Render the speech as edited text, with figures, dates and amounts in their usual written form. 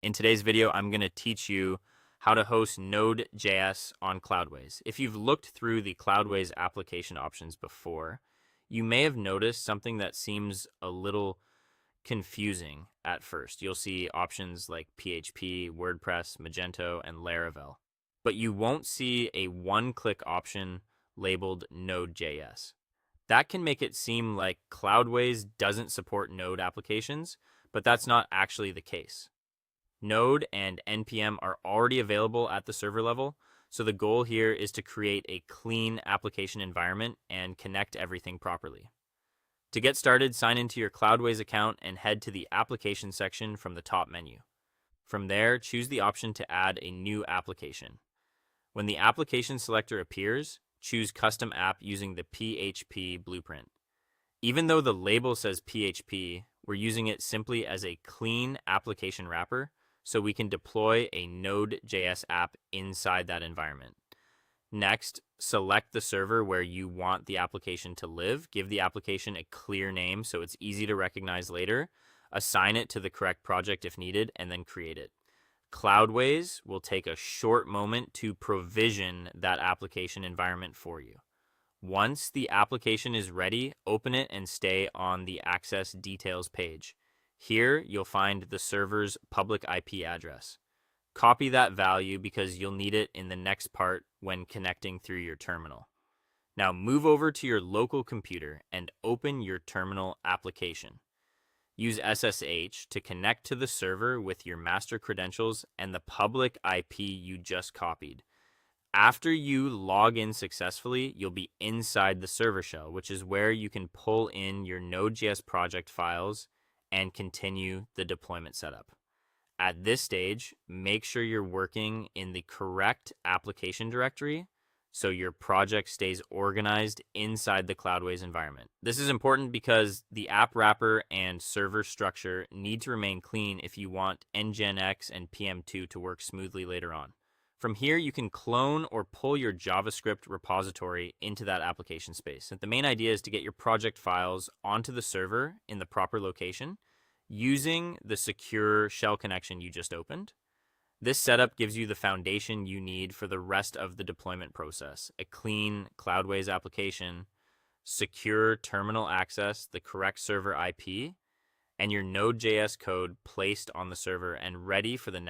In today's video, I'm going to teach you how to host Node.js on Cloudways. If you've looked through the Cloudways application options before, you may have noticed something that seems a little confusing at first. You'll see options like PHP, WordPress, Magento, and Laravel, but you won't see a one-click option labeled Node.js. That can make it seem like Cloudways doesn't support Node applications, but that's not actually the case. Node and NPM are already available at the server level, so the goal here is to create a clean application environment and connect everything properly. To get started, sign into your Cloudways account and head to the application section from the top menu. From there, choose the option to add a new application. When the application selector appears, choose Custom App using the PHP blueprint. Even though the label says PHP, we're using it simply as a clean application wrapper so we can deploy a Node.js app inside that environment. Next, select the server where you want the application to live. Give the application a clear name so it's easy to recognize later. Assign it to the correct project if needed, and then create it. Cloudways will take a short moment to provision that application environment for you. Once the application is ready, open it and stay on the Access Details page. Here, you'll find the server's public IP address. Copy that value because you'll need it in the next part when connecting through your terminal. Now move over to your local computer and open your terminal application. Use SSH to connect to the server with your master credentials and the public IP you just copied. After you log in successfully, you'll be inside the server shell, which is where you can pull in your Node.js project files and continue the deployment setup. At this stage, make sure you're working in the correct application directory so your project stays organized inside the Cloudways environment. This is important because the app wrapper and server structure need to remain clean if you want Nginx and PM2 to work smoothly later on. From here, you can clone or pull your JavaScript repository into that application space. The main idea is to get your project files onto the server in the proper location using the secure shell connection you just opened. This setup gives you the foundation you need for the rest of the deployment process: a clean Cloudways application, secure terminal access, the correct server IP, and your Node.js code placed on the server and ready for the next